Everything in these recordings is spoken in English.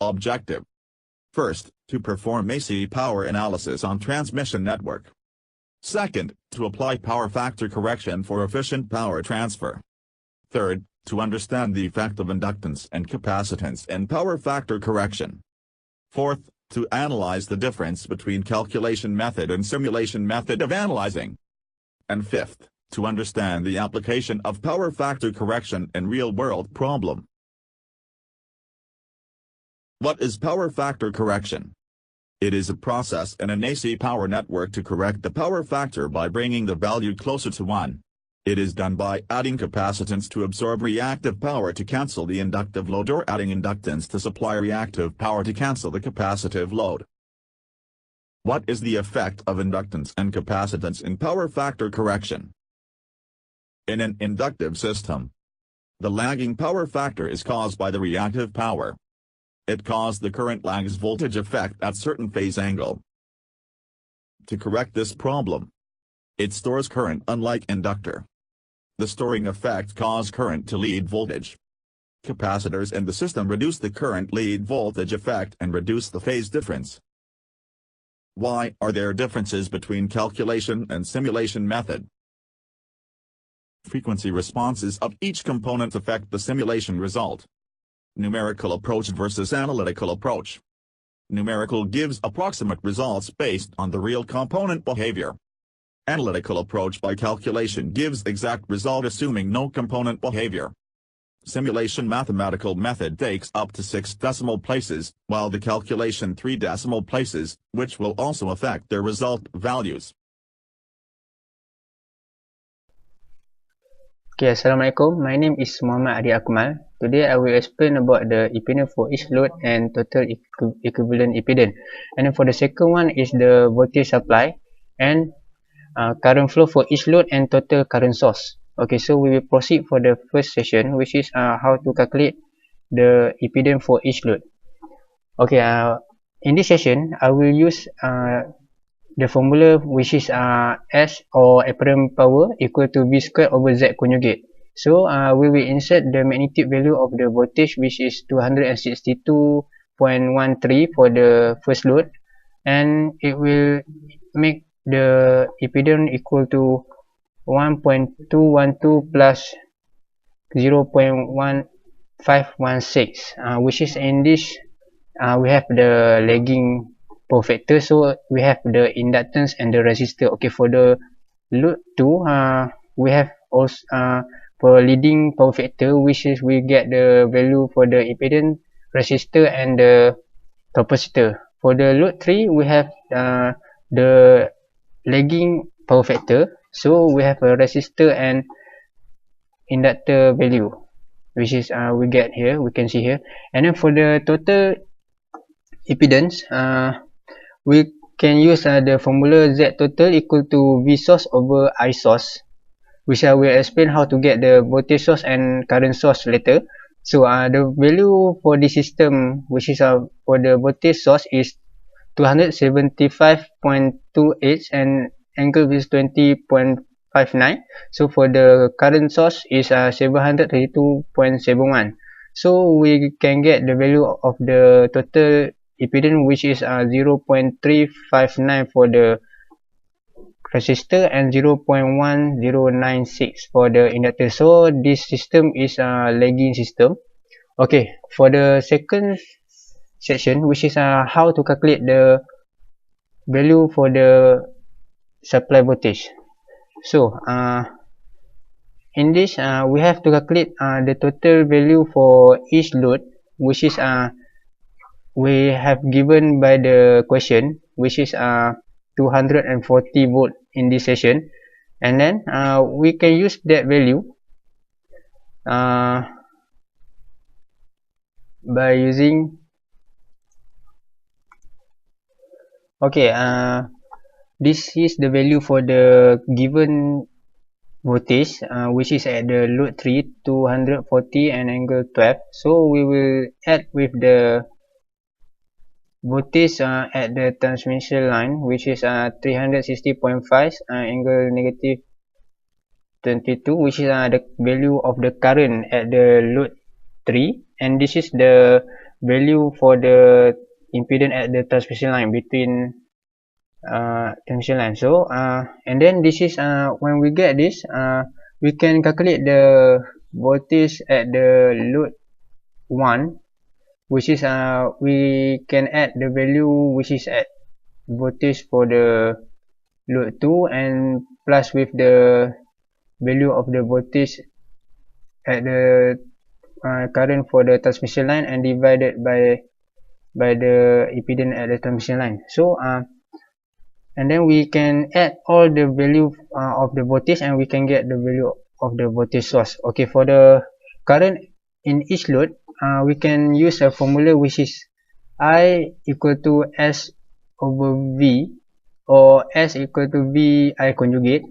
Objective. First, to perform AC power analysis on transmission network. Second, to apply power factor correction for efficient power transfer. Third, to understand the effect of inductance and capacitance in power factor correction. Fourth, to analyze the difference between calculation method and simulation method of analyzing. And fifth, to understand the application of power factor correction in real-world problem. What is power factor correction? It is a process in an AC power network to correct the power factor by bringing the value closer to 1. It is done by adding capacitance to absorb reactive power to cancel the inductive load or adding inductance to supply reactive power to cancel the capacitive load. What is the effect of inductance and capacitance in power factor correction? In an inductive system, the lagging power factor is caused by the reactive power. It causes the current lags voltage effect at certain phase angle. To correct this problem, it stores current unlike inductor. The storing effect causes current to lead voltage. Capacitors in the system reduce the current lead voltage effect and reduce the phase difference. Why are there differences between calculation and simulation method? Frequency responses of each component affect the simulation result. Numerical approach versus analytical approach. Numerical gives approximate results based on the real component behavior. Analytical approach by calculation gives exact result assuming no component behavior. Simulation mathematical method takes up to 6 decimal places, while the calculation 3 decimal places, which will also affect their result values. Okay, Assalamualaikum. My name is Muhammad AKHMAL. Today I will explain about the impedance for each load and total equivalent impedance. And then for the second one is the voltage supply and current flow for each load and total current source. Okay, so we will proceed for the first session, which is how to calculate the impedance for each load. Okay, in this session I will use the formula which is S or apparent power equal to V squared over Z conjugate. So we will insert the magnitude value of the voltage which is 262.13 for the first load, and it will make the impedance equal to 1.212 plus 0.1516, which is in this we have the lagging power factor, so we have the inductance and the resistor. Okay, for the load 2 we have also for leading power factor, which is we get the value for the impedance, resistor and the capacitor. For the load 3 we have the lagging power factor, so we have a resistor and inductor value, which is we get here, we can see here. And then for the total impedance, we can use the formula Z total equal to V source over I source, which I will explain how to get the voltage source and current source later. So the value for the system, which is for the voltage source, is 275.28 and angle is 20.59. So for the current source is 732.71. So we can get the value of the total impedance, which is 0.359 for the resistor and 0.1096 for the inductor. So this system is a lagging system. Okay, for the second section, which is how to calculate the value for the supply voltage. So in this we have to calculate the total value for each load, which is we have given by the question, which is 240 volt in this session, and then we can use that value by using this is the value for the given voltage, which is at the load 3 240 and angle 12. So we will add with the voltage at the transmission line, which is 360.5 angle negative 22, which is the value of the current at the load 3, and this is the value for the impedance at the transmission line between transmission line. So and then this is when we get this, we can calculate the voltage at the load 1, which is we can add the value which is at voltage for the load 2 and plus with the value of the voltage at the current for the transmission line and divided by the impedance at the transmission line. So and then we can add all the value of the voltage and we can get the value of the voltage source. Okay, for the current in each load, we can use a formula which is I equal to S over V or S equal to V I conjugate.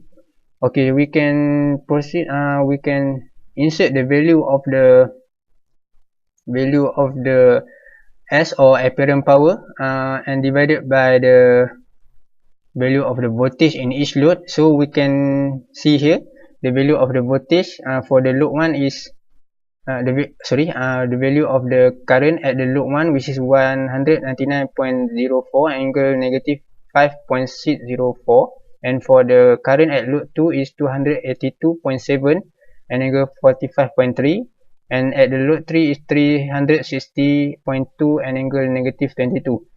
Okay, we can proceed, we can insert the value of the S or apparent power and divided by the value of the voltage in each load. So we can see here the value of the voltage for the load 1 is the value of the current at the load 1, which is 199.04 angle negative 5.604, and for the current at load 2 is 282.7 and angle 45.3, and at the load 3 is 360.2 and angle negative 22.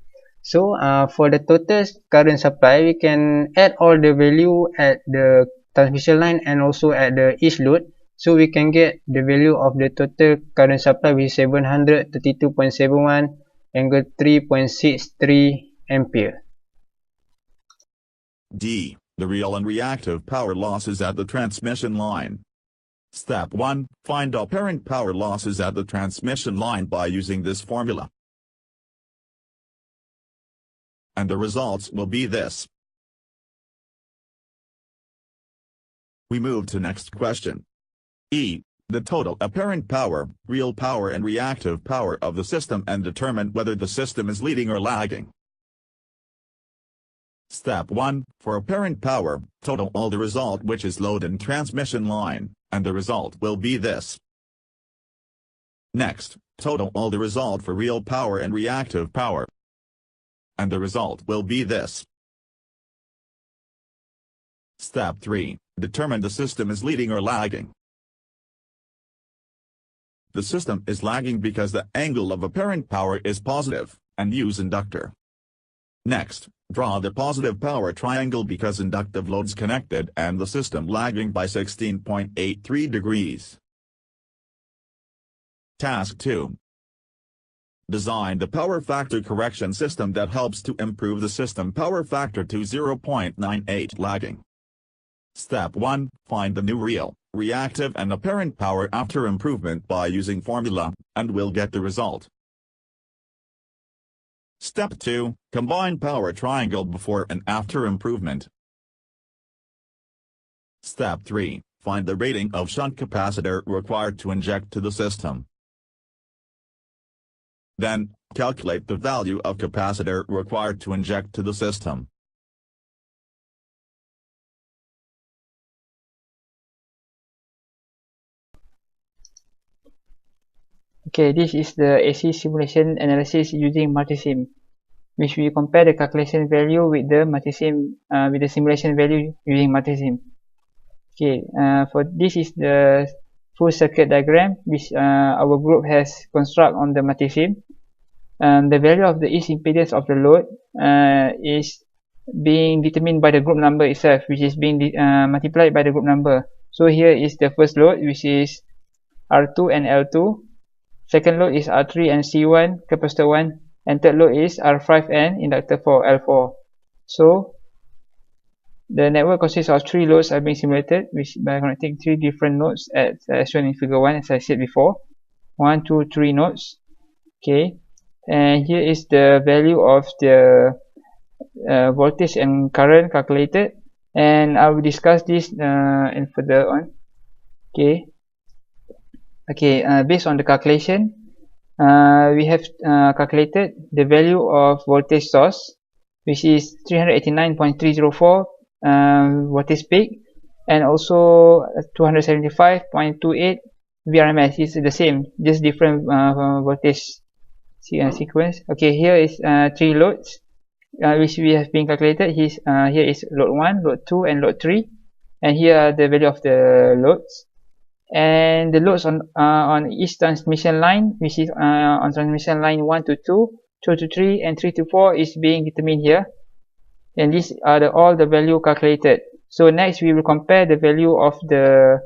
So for the total current supply, we can add all the value at the transmission line and also at the each load. So we can get the value of the total current supply, which is 732.71 angle 3.63 ampere. D. The real and reactive power losses at the transmission line. Step 1. Find apparent power losses at the transmission line by using this formula. And the results will be this. We move to next question. E. The total apparent power, real power and reactive power of the system and determine whether the system is leading or lagging. Step 1. For apparent power, total all the result which is load and transmission line, and the result will be this. Next, total all the result for real power and reactive power, and the result will be this. Step 3. Determine the system is leading or lagging. The system is lagging because the angle of apparent power is positive, and use inductor. Next, draw the positive power triangle because inductive loads connected and the system lagging by 16.83 degrees. Task 2. Design the power factor correction system that helps to improve the system power factor to 0.98 lagging. Step 1. Find the new real, reactive and apparent power after improvement by using formula, and we'll get the result. Step 2. Combine power triangle before and after improvement. Step 3. Find the rating of shunt capacitor required to inject to the system. Then, calculate the value of capacitor required to inject to the system. Okay, this is the AC simulation analysis using multisim, which we compare the calculation value with the multisim with the simulation value using multisim. Okay, for this is the full circuit diagram which our group has constructed on the multisim. The value of the each impedance of the load is being determined by the group number itself, which is being multiplied by the group number. So here is the first load, which is R2 and L2. Second load is R3 and C1, capacitor 1, and third load is R5 and inductor 4, L4. So the network consists of 3 loads are being simulated, which by connecting 3 different nodes as shown in figure 1, as I said before. 1, 2, 3 nodes. Okay, and here is the value of the voltage and current calculated, and I will discuss this in further on. Okay. Based on the calculation, we have calculated the value of voltage source, which is 389.304 voltage peak, and also 275.28 VRMS. It's the same, just different voltage sequence. Okay, here is 3 loads which we have been calculated. Here is load 1, load 2 and load 3, and here are the value of the loads, and the loads on each transmission line, which is on transmission line 1 to 2, 2 to 3 and 3 to 4 is being determined here, and these are all the value calculated. So next we will compare the value of the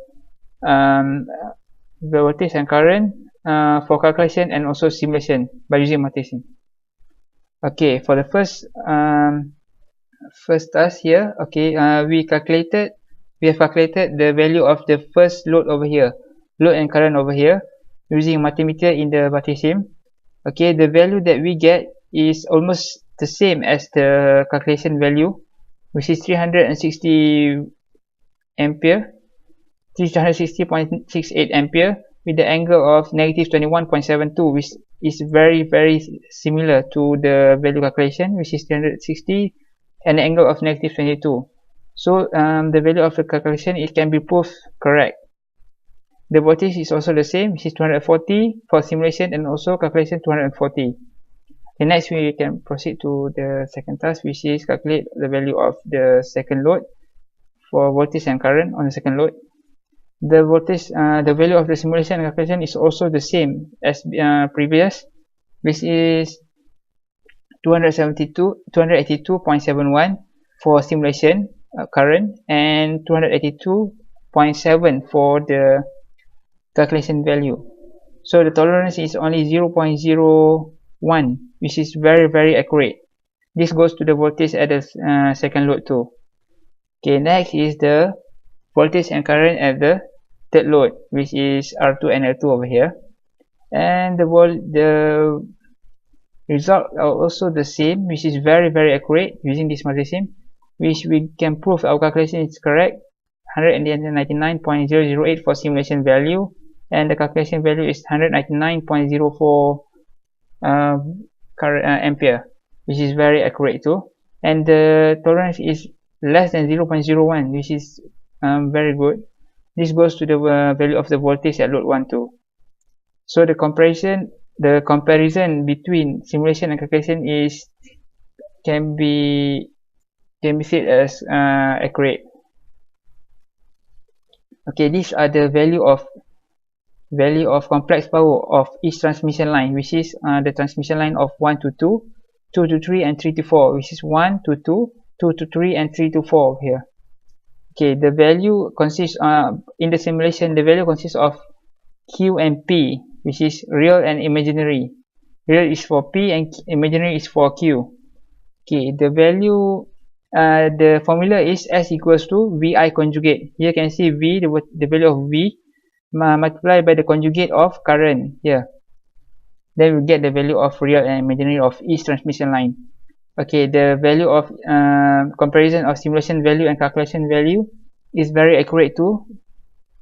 voltage and current for calculation and also simulation by using multisim. Okay, for the first task here, okay, we have calculated the value of the first load over here, load and current over here, using multimeter in the multisim. Okay, the value that we get is almost the same as the calculation value, which is 360 ampere, 360.68 ampere, with the angle of negative 21.72, which is very similar to the value calculation, which is 360, and the angle of negative 22. So the value of the calculation, it can be proved correct. The voltage is also the same, which is 240 for simulation and also calculation 240. And next we can proceed to the second task, which is calculate the value of the second load for voltage and current on the second load. The voltage, the value of the simulation and calculation is also the same as previous, which is 282.71 for simulation current and 282.7 for the calculation value. So the tolerance is only 0.01, which is very accurate. This goes to the voltage at the second load too. Okay, next is the voltage and current at the third load, which is R2 and L2 over here, and the result are also the same, which is very accurate using this multisim, which we can prove our calculation is correct. 199.008 for simulation value, and the calculation value is 199.04 ampere, which is very accurate too, and the tolerance is less than 0.01, which is very good. This goes to the value of the voltage at load 1 too. So the comparison between simulation and calculation can be said as accurate. Okay, these are the value of complex power of each transmission line, which is the transmission line of 1 to 2, 2 to 3 and 3 to 4, which is 1 to 2, 2 to 3 and 3 to 4 here. Okay, the value consists in the simulation, the value consists of Q and P, which is real and imaginary. Real is for P and imaginary is for Q. Okay, the value, the formula is S equals to VI conjugate. Here you can see V, the value of V multiplied by the conjugate of current here. Then we get the value of real and imaginary of each transmission line. Okay, the value of comparison of simulation value and calculation value is very accurate too.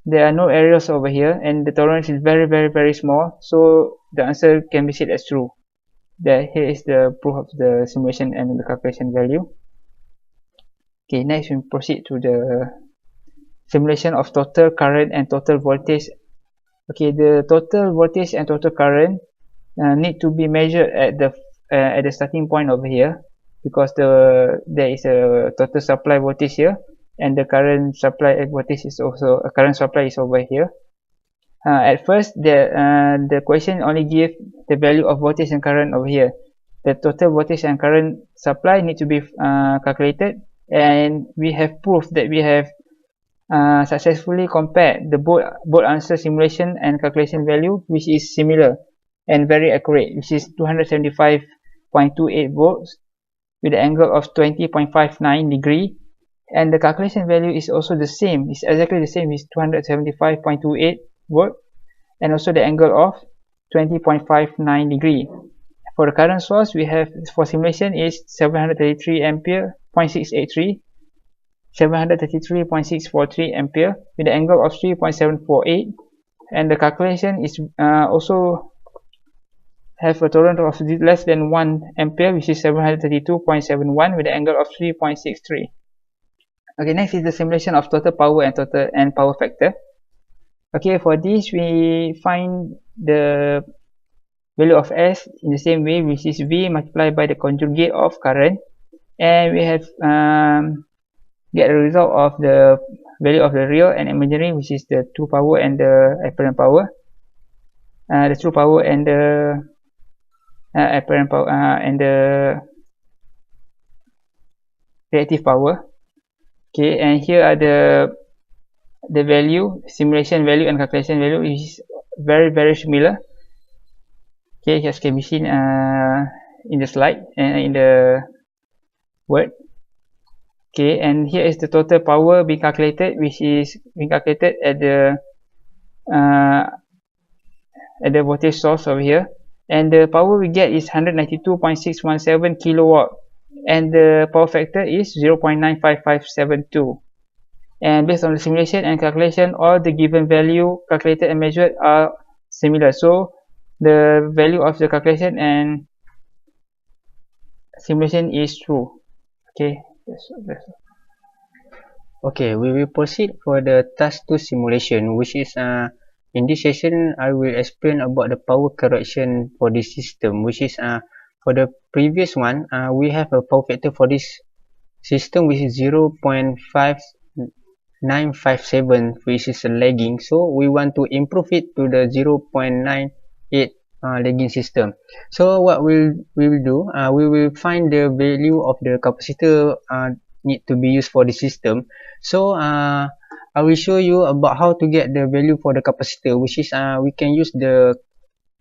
There are no errors over here, and the tolerance is very small, so the answer can be said as true. Here is the proof of the simulation and the calculation value. Okay, next we proceed to the simulation of total current and total voltage. Okay, the total voltage and total current need to be measured at the starting point over here, because there is a total supply voltage here, and the current supply voltage is also current supply is over here. At first, the question only gives the value of voltage and current over here. The total voltage and current supply need to be calculated, and we have proved that we have successfully compared the both answer simulation and calculation value, which is similar and very accurate, which is 275.28 volts with the angle of 20.59 degree, and the calculation value is also the same. It's exactly the same. It's 275.28 volt and also the angle of 20.59 degree. For the current source, we have for simulation is 733 ampere 0.683, 733.643 ampere with the angle of 3.748, and the calculation is also have a tolerance of less than 1 ampere, which is 732.71 with the angle of 3.63. Okay, next is the simulation of total power and power factor. Okay, for this we find the value of S in the same way, which is V multiplied by the conjugate of current, and we have get the result of the value of the real and imaginary, which is the true power and the apparent power. The true power and the apparent power and the reactive power. Okay, and here are the value, simulation value and calculation value, which is very similar. Okay, as can be seen in the slide and in the word. Okay, and here is the total power being calculated, which is being calculated at the voltage source over here, and the power we get is 192.617 kilowatt, and the power factor is 0.95572. And based on the simulation and calculation, all the given value calculated and measured are similar. So the value of the calculation and simulation is true. Okay. Okay, we will proceed for the task 2 simulation, which is in this session I will explain about the power correction for this system, which is for the previous one we have a power factor for this system which is 0.5957, which is a lagging, so we want to improve it to the 0.98 lagging system. So what we will do, we will find the value of the capacitor need to be used for the system. So I will show you about how to get the value for the capacitor, which is we can use the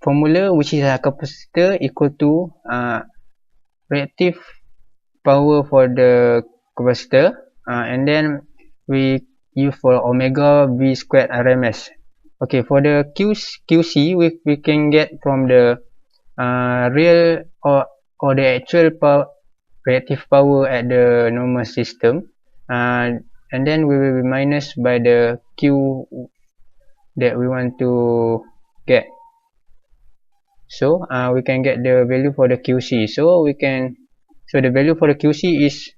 formula, which is capacitor equal to reactive power for the capacitor, and then we use for omega V squared RMS. Okay, for the QC we can get from the real or the actual reactive power at the normal system, and then we will be minus by the Q that we want to get. So we can get the value for the QC. So the value for the QC is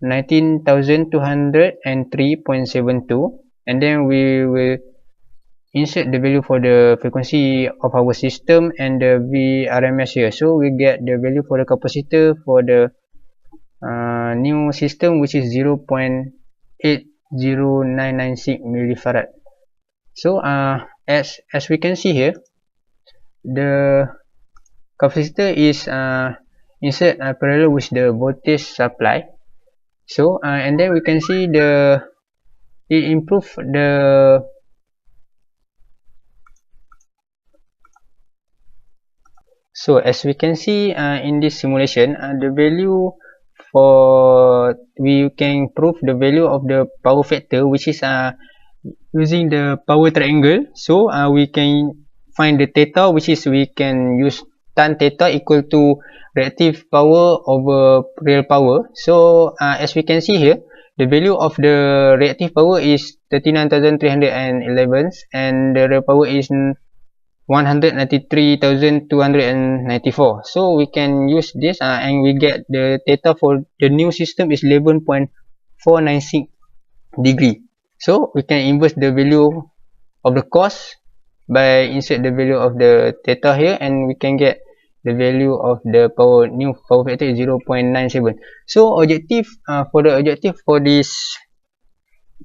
19,203.72, and then we will insert the value for the frequency of our system and the VRMS here. So we get the value for the capacitor for the new system, which is 0.80996 millifarad. So as we can see here, the capacitor is insert parallel with the voltage supply. So and then we can see it improve the So as we can see in this simulation, the value for we can prove the value of the power factor, which is using the power triangle. So we can find the theta, which is we can use tan theta equal to reactive power over real power. So as we can see here, the value of the reactive power is 39,311 and the real power is 193,294. So we can use this and we get the theta for the new system is 11.496 degree. So we can inverse the value of the cos by insert the value of the theta here, and we can get the value of the new power factor is 0.97. So objective for this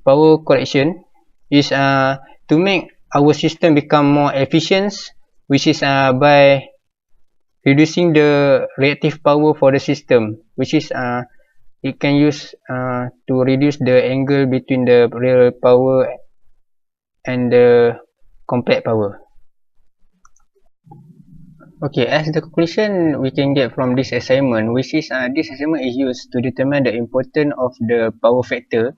power correction is to make our system become more efficient, which is by reducing the reactive power for the system, which is it can use to reduce the angle between the real power and the compact power. Okay, as the conclusion we can get from this assignment, which is this assignment is used to determine the importance of the power factor,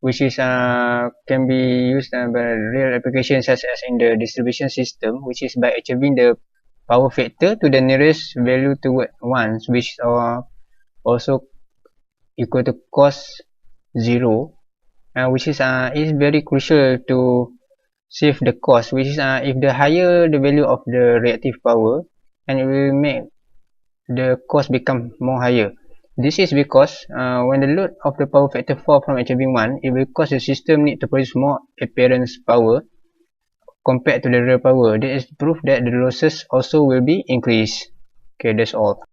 which is can be used by real applications such as in the distribution system, which is by achieving the power factor to the nearest value toward 1, which are also equal to cos 0, which is very crucial to save the cost, which is if the higher the value of the reactive power, and it will make the cost become more higher. This is because when the load of the power factor fall from achieving 1, it will cause the system need to produce more apparent power, compared to the real power. That is proof that the losses also will be increased. Okay, that's all.